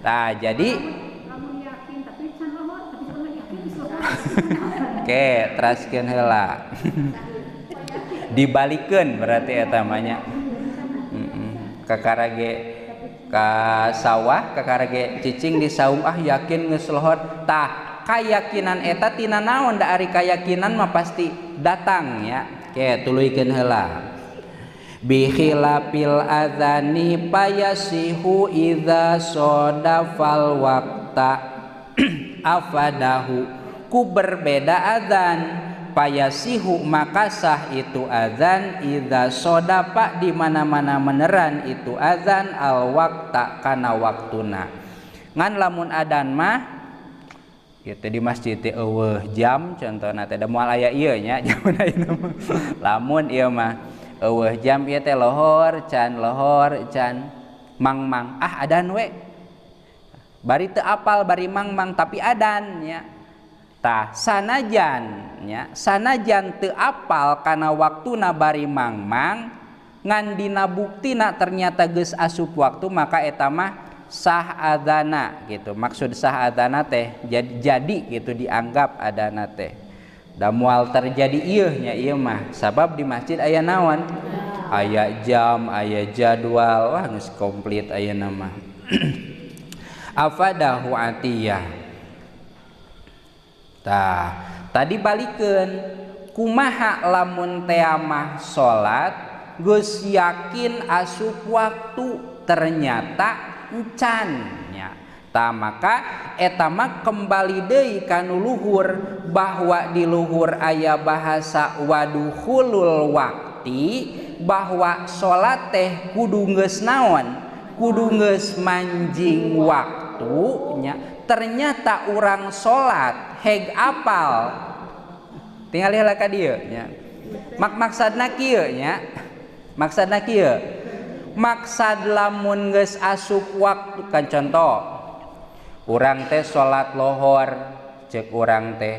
Nah, jadi Kamu yakin tapi can lohor, tapi kalau yakin geus lohor. oke, teraskeun heula. Dibalikeun berarti eta mah nya. Kakarage ka sawah, kakarage cicing di saung yakin geus lohor. Tah, kayakinan eta tina naon da ari kayakinan mah pasti datang ya. Oke, tuluykeun heula. Bi khilafil adzani payasihu idza sodafal waqta afadahu. Ku berbeda adzan payasihu maka sah itu adzan idza sodafa di mana-mana meneran itu adzan al waqta kana waktuna. Ngan lamun adzan mah gitu di masjid teh eueuh jam contohna teh da moal aya ieu nya jamun ayeuna mah. Lamun ieu mah eueuh jam ieu teh lohor can mang adzan we. Bari teu apal bari mang tapi adzan nya. Tah sanajan nya sanajan teu apal kana waktuna bari mang ngan dina buktina ternyata geus asup waktu maka eta mah sah adzana gitu. Maksud sah adzana teh jadi gitu dianggap adzana teh. Da moal terjadi ieu nya ieu mah sabab di masjid aya naon? Aya jam, aya jadwal, wah geus komplit ayeuna mah. Afadahu atiyah. Tah, tadi balikeun kumaha lamun teh mah salat geus yakin asup waktu ternyata encan nya. Tah maka eta mah kembali deui ka nu luhur bahwa di luhur aya bahasa wadukhulul waqti bahwa salat teh kudu geus naon? Kudu geus manjing waktu nya. Ternyata urang salat heg apal tinggal heula ka dieu nya. Maksadna kieu nya. Maksadna kieu. Maksad lamun geus asup waktu kan contoh urang teh salat lohor ceuk urang teh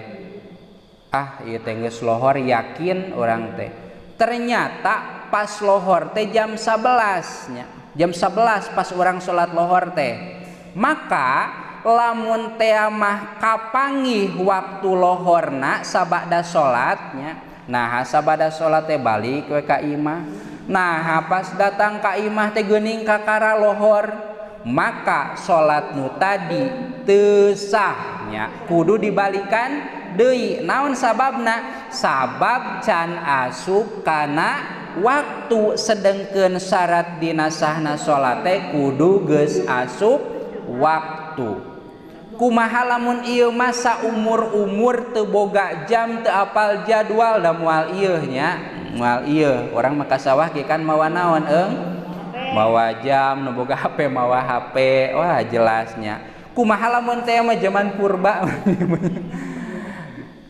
ieu teh geus lohor yakin urang teh ternyata pas lohor teh jam 11 nya jam 11 pas urang salat lohor teh maka lamun teh mah kapanggih waktu lohorna sabada salatnya nah sabada salat teh balik we ka imah. Nah pas datang ka imah teh geuning kakara lohor maka salat nu tadi teu sah nya kudu dibalikan deui. Naon sababna? Sabab can asup kana waktu sedengkeun syarat dina sahna salat teh kudu geus asup waktu. Kumaha lamun ieu masa umur-umur teu boga jam teu apal jadwal da moal ieu nya moal ieu urang mah ka sawah ge kan mawa naon mawa jam nu boga HP mawa HP wah jelasnya. Kumaha lamun teh mah zaman purba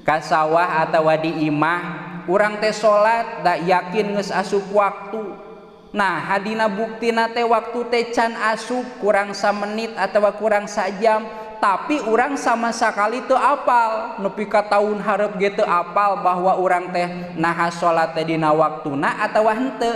ka sawah atawa di imah urang teh salat da yakin geus asup waktu. Nah hadina buktina teh waktu teh can asup kurang samenit atawa kurang sajam tapi urang sama sakali teu apal nepi ka taun hareup ge teu apal bahwa urang teh naha salat teh dina waktuna atawa henteu.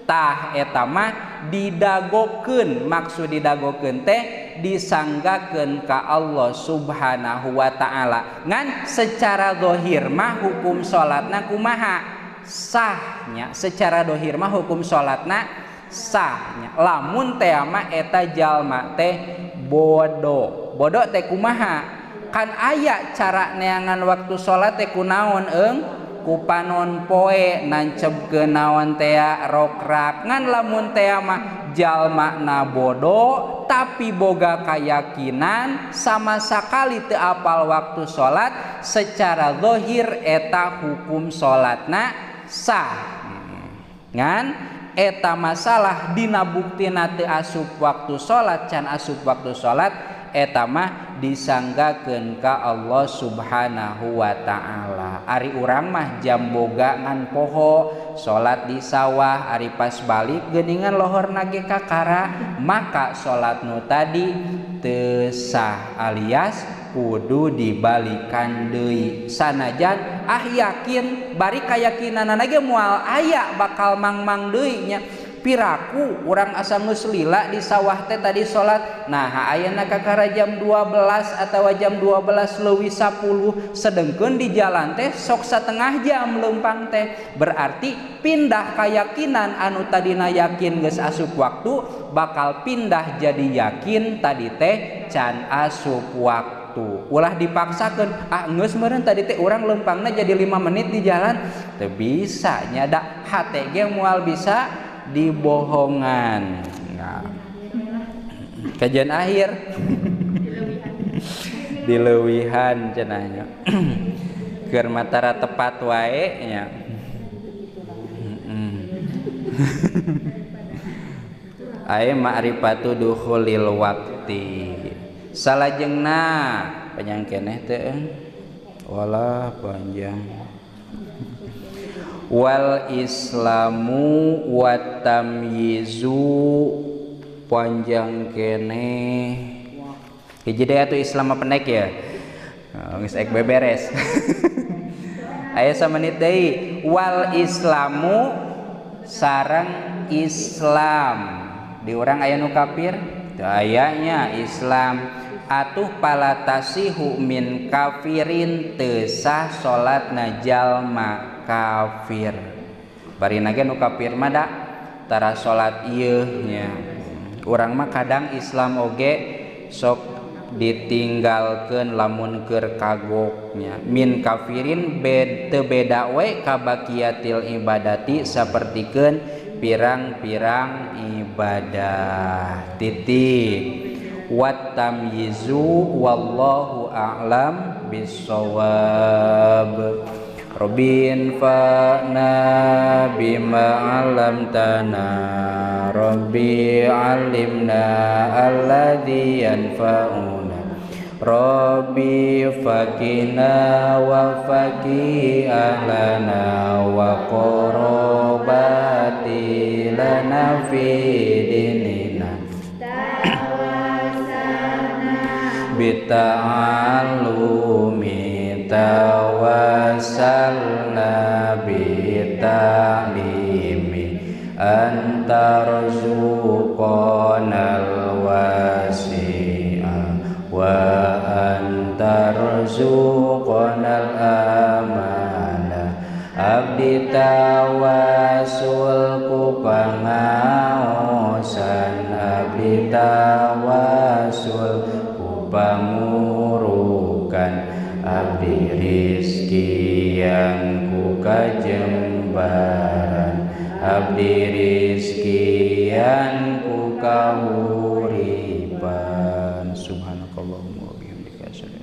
Tah eta mah didagokeun maksud didagokeun teh disanggakeun ka Allah Subhanahu wa taala ngan secara zahir mah hukum salatna kumaha sahnya secara zahir mah hukum salatna sahnya lamun teh mah eta jalma teh bodoh teh kumaha kan aya cara neangan waktu salat teh kunaon ku panon poe nancebkeun naon teh rokrak ngan lamun teh mah jalmana bodoh tapi boga kayakinan sama sakali teu apal waktu salat secara zahir eta hukum salatna sah ngan eta masalah dina buktina teu asup waktu salat can asup waktu salat eta mah disanggakeun ka Allah Subhanahu wa taala. Ari urang mah jam boga ngan poho salat di sawah ari pas balik geuningan lohorna ge kakara maka salat nu tadi teu sah alias kudu dibalikan deui sanajan yakin bari kayakinanna ge moal aya bakal mang-mang deui nya piraku urang asa geus lila di sawah teh tadi salat. Nah ayeuna kakara jam 12 atau jam 12 leuwih 10 sedengkeun di jalan teh sok satengah jam leumpang teh, berarti pindah keyakinan anu tadina yakin geus asup waktu bakal pindah jadi yakin tadi teh can asup waktu. Ulah dipaksakeun geus meureun tadi teh urang leumpangna jadi 5 menit di jalan, teu bisa nya da hate ge moal bisa dibohongan. Nah, kajian akhir dileuwihan cenahnya keur matara tepat wae nya. Aya ma'rifatu dukhulil waqti. Salajengna panjang keneh teh wala panjang wal islamu wat tamyizu panjang keneh hiji deui atuh Islam pendek ya geus ek beberes aya samanit deui wal islamu sareng Islam di urang aya nu kafir teu ayanya Islam atuh palatasihu min kafirin teu sah salatna jalma kafir. Barina ge nu kafir mah da tara salat ieu nya. Urang mah kadang Islam oge sok ditinggalkeun lamun keur kagok nya. Min kafirin teu beda we ka baqiyatil ibadati sapertikeun pirang-pirang ibadah. Titik. Wat tamyizu wallahu a'lam bissawab. Rabbin fa'na bima 'allamtana rabbi 'allimna alladzi yanfa'una rabbi faqina wa faqi ahlana wa qarabati lana fi dinina bita'allumi tawassalna bita'limi antarzuqanal wasi'a wa antarzuqanal amana abdi tawasul ku pangaosan abdi tawasul pamurukan abdi rizki yang ku kajembaran abdi rizki yang ku kahuripan subhanakallahumma wa bihamdika asyhadu